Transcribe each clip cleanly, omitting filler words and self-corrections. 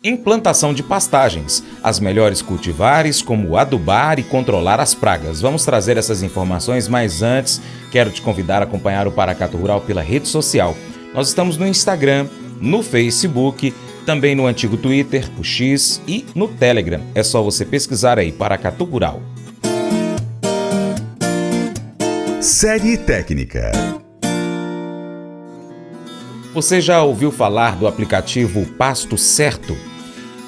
Implantação de pastagens, as melhores cultivares, como adubar e controlar as pragas. Vamos trazer essas informações, mas antes quero te convidar a acompanhar o Paracatu Rural pela rede social. Nós estamos no Instagram, no Facebook, também no antigo Twitter, o X e no Telegram. É só você pesquisar aí Paracatu Rural. Série técnica. Você já ouviu falar do aplicativo Pasto Certo?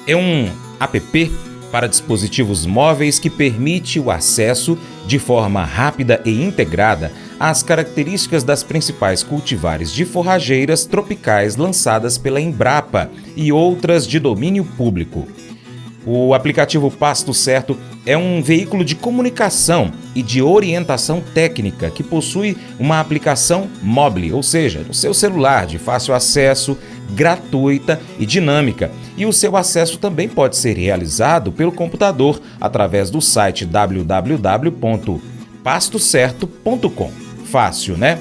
É um app para dispositivos móveis que permite o acesso de forma rápida e integrada às características das principais cultivares de forrageiras tropicais lançadas pela Embrapa e outras de domínio público. O aplicativo Pasto Certo é um veículo de comunicação e de orientação técnica que possui uma aplicação móvel, ou seja, no seu celular, de fácil acesso, gratuita e dinâmica. E o seu acesso também pode ser realizado pelo computador através do site www.pastocerto.com. Fácil, né?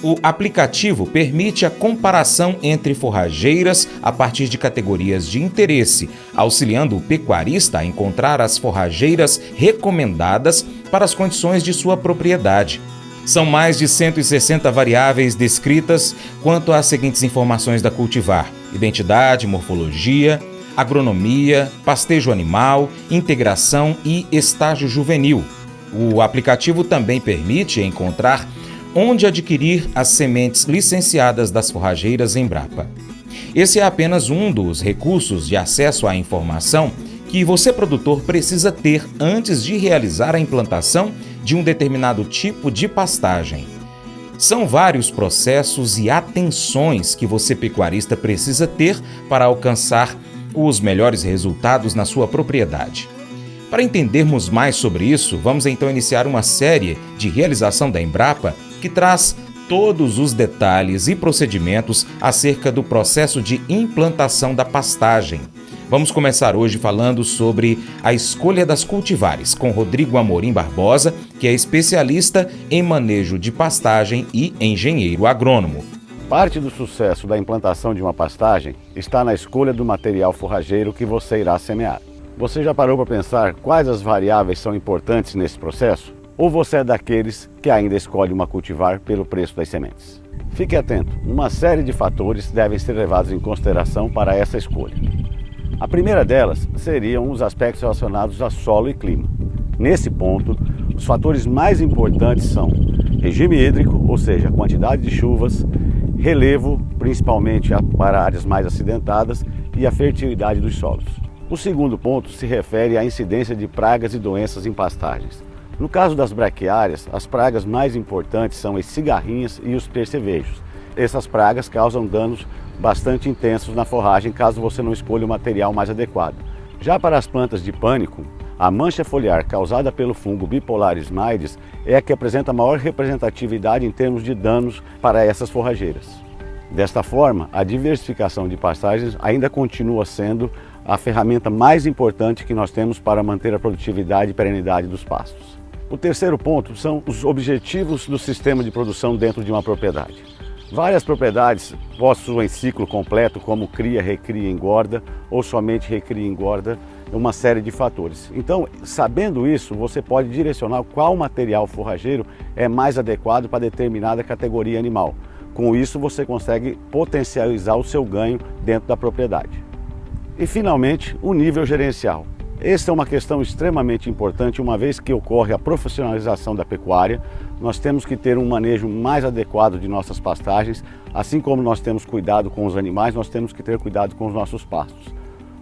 O aplicativo permite a comparação entre forrageiras a partir de categorias de interesse, auxiliando o pecuarista a encontrar as forrageiras recomendadas para as condições de sua propriedade. São mais de 160 variáveis descritas quanto às seguintes informações da cultivar: identidade, morfologia, agronomia, pastejo animal, integração e estágio juvenil. O aplicativo também permite encontrar onde adquirir as sementes licenciadas das forrageiras Embrapa. Esse é apenas um dos recursos de acesso à informação que você, produtor, precisa ter antes de realizar a implantação de um determinado tipo de pastagem. São vários processos e atenções que você, pecuarista, precisa ter para alcançar os melhores resultados na sua propriedade. Para entendermos mais sobre isso, vamos então iniciar uma série de realização da Embrapa que traz todos os detalhes e procedimentos acerca do processo de implantação da pastagem. Vamos começar hoje falando sobre a escolha das cultivares com Rodrigo Amorim Barbosa, que é especialista em manejo de pastagem e engenheiro agrônomo. Parte do sucesso da implantação de uma pastagem está na escolha do material forrageiro que você irá semear. Você já parou para pensar quais as variáveis são importantes nesse processo? Ou você é daqueles que ainda escolhe uma cultivar pelo preço das sementes? Fique atento, uma série de fatores devem ser levados em consideração para essa escolha. A primeira delas seriam os aspectos relacionados a solo e clima. Nesse ponto, os fatores mais importantes são regime hídrico, ou seja, a quantidade de chuvas, relevo, principalmente para áreas mais acidentadas, e a fertilidade dos solos. O segundo ponto se refere à incidência de pragas e doenças em pastagens. No caso das braquiárias, as pragas mais importantes são as cigarrinhas e os percevejos. Essas pragas causam danos bastante intensos na forragem caso você não escolha o material mais adequado. Já para as plantas de pânico, a mancha foliar causada pelo fungo Bipolaris maides é a que apresenta maior representatividade em termos de danos para essas forrageiras. Desta forma, a diversificação de pastagens ainda continua sendo a ferramenta mais importante que nós temos para manter a produtividade e perenidade dos pastos. O terceiro ponto são os objetivos do sistema de produção dentro de uma propriedade. Várias propriedades possuem ciclo completo, como cria, recria e engorda, ou somente recria e engorda, uma série de fatores. Então, sabendo isso, você pode direcionar qual material forrageiro é mais adequado para determinada categoria animal. Com isso, você consegue potencializar o seu ganho dentro da propriedade. E, finalmente, o nível gerencial. Esta é uma questão extremamente importante, uma vez que ocorre a profissionalização da pecuária. Nós temos que ter um manejo mais adequado de nossas pastagens, assim como nós temos cuidado com os animais, nós temos que ter cuidado com os nossos pastos.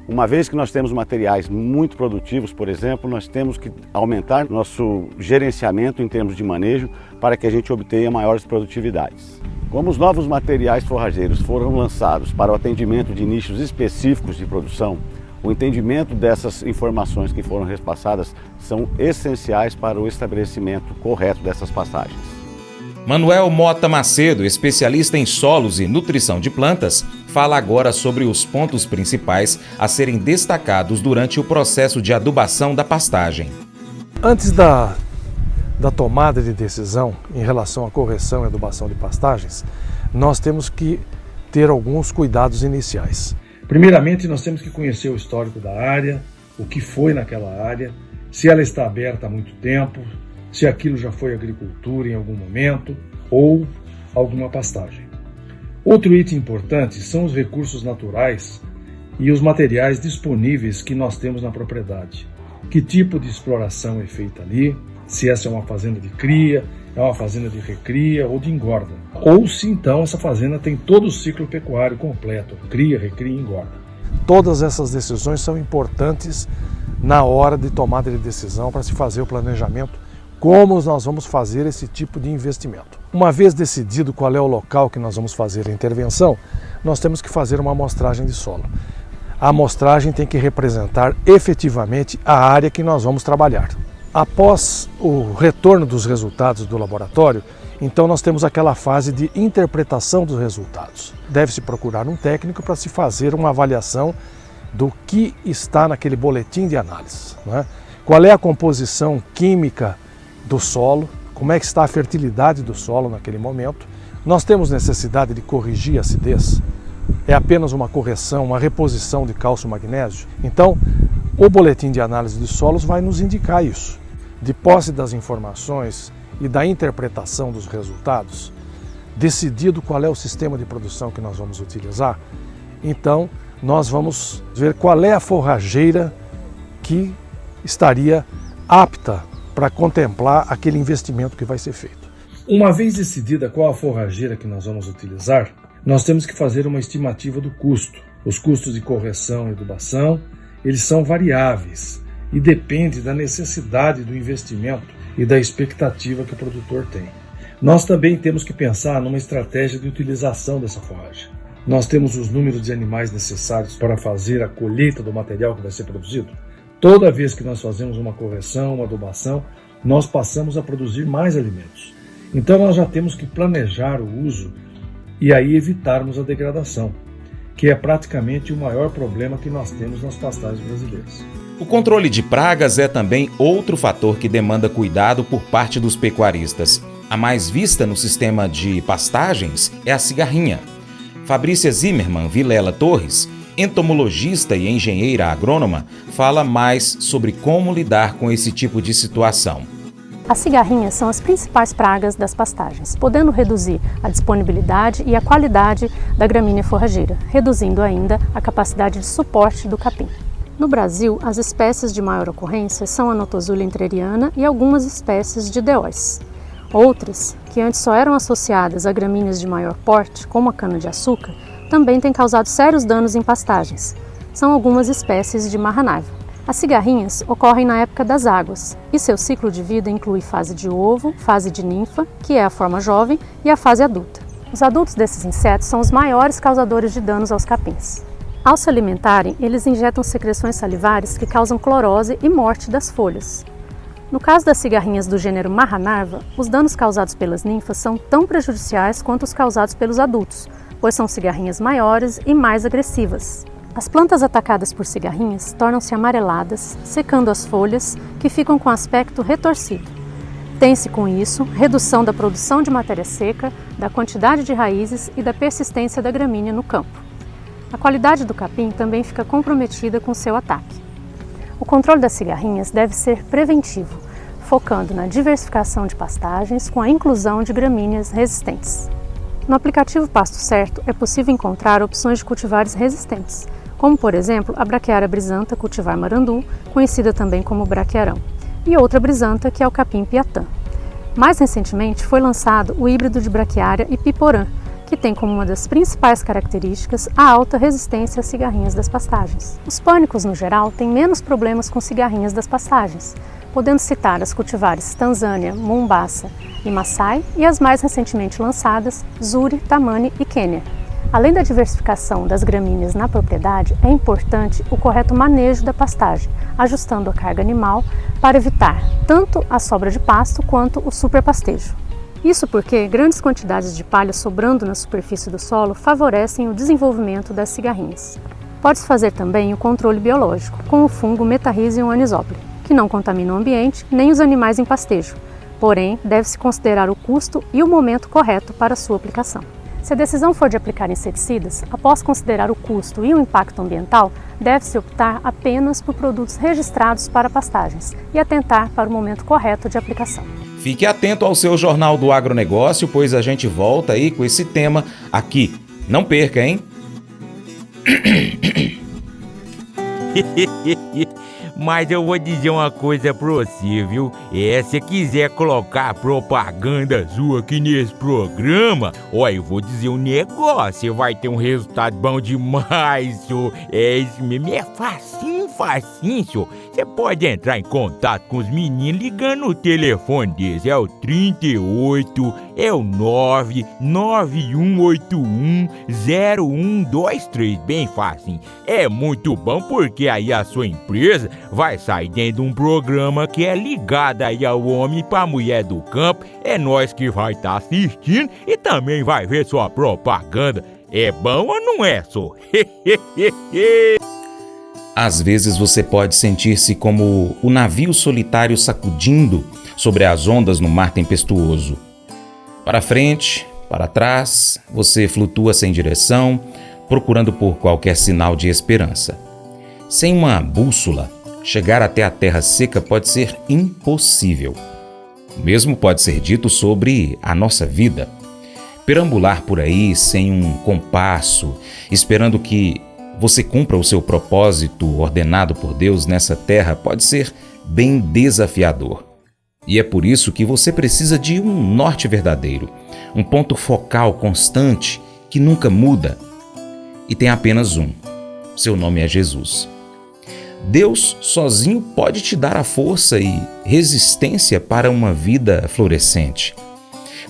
Uma vez que nós temos materiais muito produtivos, por exemplo, nós temos que aumentar nosso gerenciamento em termos de manejo para que a gente obtenha maiores produtividades. Como os novos materiais forrageiros foram lançados para o atendimento de nichos específicos de produção, o entendimento dessas informações que foram repassadas são essenciais para o estabelecimento correto dessas pastagens. Manuel Mota Macedo, especialista em solos e nutrição de plantas, fala agora sobre os pontos principais a serem destacados durante o processo de adubação da pastagem. Antes da tomada de decisão em relação à correção e adubação de pastagens, nós temos que ter alguns cuidados iniciais. Primeiramente, nós temos que conhecer o histórico da área, o que foi naquela área, se ela está aberta há muito tempo, se aquilo já foi agricultura em algum momento ou alguma pastagem. Outro item importante são os recursos naturais e os materiais disponíveis que nós temos na propriedade. Que tipo de exploração é feita ali, se essa é uma fazenda de cria, é uma fazenda de recria ou de engorda. Ou se então essa fazenda tem todo o ciclo pecuário completo, cria, recria e engorda. Todas essas decisões são importantes na hora de tomada de decisão para se fazer o planejamento, como nós vamos fazer esse tipo de investimento. Uma vez decidido qual é o local que nós vamos fazer a intervenção, nós temos que fazer uma amostragem de solo. A amostragem tem que representar efetivamente a área que nós vamos trabalhar. Após o retorno dos resultados do laboratório, então nós temos aquela fase de interpretação dos resultados. Deve-se procurar um técnico para se fazer uma avaliação do que está naquele boletim de análise, né? Qual é a composição química do solo, como é que está a fertilidade do solo naquele momento. Nós temos necessidade de corrigir a acidez? É apenas uma correção, uma reposição de cálcio e magnésio? Então, o boletim de análise de solos vai nos indicar isso. De posse das informações e da interpretação dos resultados, decidido qual é o sistema de produção que nós vamos utilizar, então nós vamos ver qual é a forrageira que estaria apta para contemplar aquele investimento que vai ser feito. Uma vez decidida qual a forrageira que nós vamos utilizar, nós temos que fazer uma estimativa do custo. Os custos de correção e adubação, eles são variáveis e depende da necessidade do investimento e da expectativa que o produtor tem. Nós também temos que pensar numa estratégia de utilização dessa forragem. Nós temos os números de animais necessários para fazer a colheita do material que vai ser produzido. Toda vez que nós fazemos uma correção, uma adubação, nós passamos a produzir mais alimentos. Então nós já temos que planejar o uso e aí evitarmos a degradação, que é praticamente o maior problema que nós temos nas pastagens brasileiras. O controle de pragas é também outro fator que demanda cuidado por parte dos pecuaristas. A mais vista no sistema de pastagens é a cigarrinha. Fabrícia Zimmermann Vilela Torres, entomologista e engenheira agrônoma, fala mais sobre como lidar com esse tipo de situação. As cigarrinhas são as principais pragas das pastagens, podendo reduzir a disponibilidade e a qualidade da gramínea forrageira, reduzindo ainda a capacidade de suporte do capim. No Brasil, as espécies de maior ocorrência são a Notosulia entrerriana e algumas espécies de deóis. Outras, que antes só eram associadas a gramíneas de maior porte, como a cana-de-açúcar, também têm causado sérios danos em pastagens. São algumas espécies de marra-naiva. As cigarrinhas ocorrem na época das águas e seu ciclo de vida inclui fase de ovo, fase de ninfa, que é a forma jovem, e a fase adulta. Os adultos desses insetos são os maiores causadores de danos aos capins. Ao se alimentarem, eles injetam secreções salivares que causam clorose e morte das folhas. No caso das cigarrinhas do gênero marra-narva, os danos causados pelas ninfas são tão prejudiciais quanto os causados pelos adultos, pois são cigarrinhas maiores e mais agressivas. As plantas atacadas por cigarrinhas tornam-se amareladas, secando as folhas, que ficam com aspecto retorcido. Tem-se com isso redução da produção de matéria seca, da quantidade de raízes e da persistência da gramínea no campo. A qualidade do capim também fica comprometida com seu ataque. O controle das cigarrinhas deve ser preventivo, focando na diversificação de pastagens com a inclusão de gramíneas resistentes. No aplicativo Pasto Certo é possível encontrar opções de cultivares resistentes, como por exemplo a Braquiária brisanta cultivar marandu, conhecida também como braquiarão, e outra brisanta que é o capim piatã. Mais recentemente foi lançado o híbrido de Braquiária e piporã, que tem como uma das principais características a alta resistência às cigarrinhas das pastagens. Os pânicos, no geral, têm menos problemas com cigarrinhas das pastagens, podendo citar as cultivares Tanzânia, Mombasa e Maasai e as mais recentemente lançadas Zuri, Tamani e Quênia. Além da diversificação das gramíneas na propriedade, é importante o correto manejo da pastagem, ajustando a carga animal para evitar tanto a sobra de pasto quanto o superpastejo. Isso porque grandes quantidades de palha sobrando na superfície do solo favorecem o desenvolvimento das cigarrinhas. Pode-se fazer também o controle biológico, com o fungo Metarrhizium anisopli, que não contamina o ambiente nem os animais em pastejo, porém deve-se considerar o custo e o momento correto para sua aplicação. Se a decisão for de aplicar inseticidas, após considerar o custo e o impacto ambiental, deve-se optar apenas por produtos registrados para pastagens e atentar para o momento correto de aplicação. Fique atento ao seu Jornal do Agronegócio, pois a gente volta aí com esse tema aqui. Não perca, hein? Mas eu vou dizer uma coisa pra você, viu? Se você quiser colocar propaganda sua aqui nesse programa, eu vou dizer um negócio, você vai ter um resultado bom demais, senhor. Isso mesmo, é facinho, senhor. Você pode entrar em contato com os meninos ligando o telefone deles, é o 38, é o 991810123, bem fácil. É muito bom porque aí a sua empresa vai sair dentro de um programa que é ligado aí ao homem pra mulher do campo. É nós que vai estar assistindo e também vai ver sua propaganda. É bom ou não é, só? Às vezes você pode sentir-se como o navio solitário sacudindo sobre as ondas no mar tempestuoso. Para frente, para trás, você flutua sem direção, procurando por qualquer sinal de esperança. Sem uma bússola, chegar até a terra seca pode ser impossível. O mesmo pode ser dito sobre a nossa vida. Perambular por aí sem um compasso, esperando que você cumpra o seu propósito ordenado por Deus nessa terra, pode ser bem desafiador. E é por isso que você precisa de um norte verdadeiro, um ponto focal constante que nunca muda. E tem apenas um. Seu nome é Jesus. Deus sozinho pode te dar a força e resistência para uma vida florescente.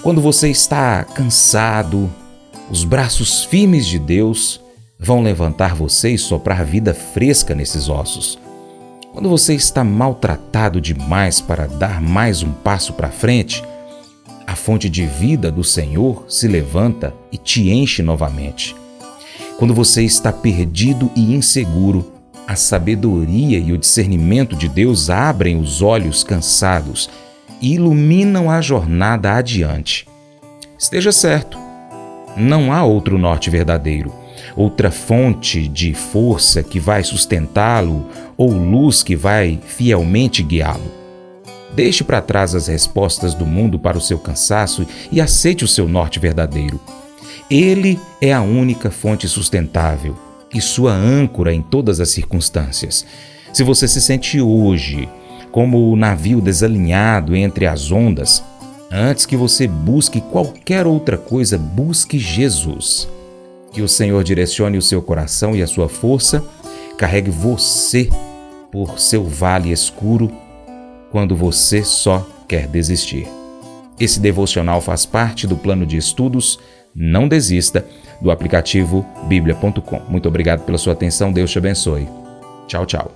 Quando você está cansado, os braços firmes de Deus vão levantar você e soprar vida fresca nesses ossos. Quando você está maltratado demais para dar mais um passo para frente, a fonte de vida do Senhor se levanta e te enche novamente. Quando você está perdido e inseguro, a sabedoria e o discernimento de Deus abrem os olhos cansados e iluminam a jornada adiante. Esteja certo, não há outro norte verdadeiro, outra fonte de força que vai sustentá-lo ou luz que vai fielmente guiá-lo. Deixe para trás as respostas do mundo para o seu cansaço e aceite o seu norte verdadeiro. Ele é a única fonte sustentável e sua âncora em todas as circunstâncias. Se você se sente hoje como o navio desalinhado entre as ondas, antes que você busque qualquer outra coisa, busque Jesus. Que o Senhor direcione o seu coração e a sua força, carregue você por seu vale escuro quando você só quer desistir. Esse devocional faz parte do plano de estudos Não Desista, do aplicativo bíblia.com. Muito obrigado pela sua atenção, Deus te abençoe. Tchau, tchau.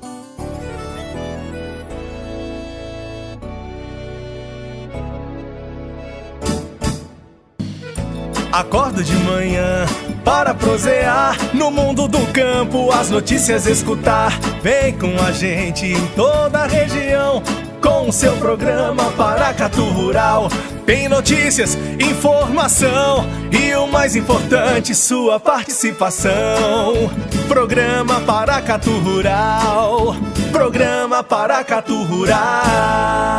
Acordo de manhã para prosear no mundo do campo, as notícias escutar. Vem com a gente em toda a região com o seu programa Paracatu Rural. Tem notícias, informação e o mais importante, sua participação. Programa Paracatu Rural. Programa Paracatu Rural.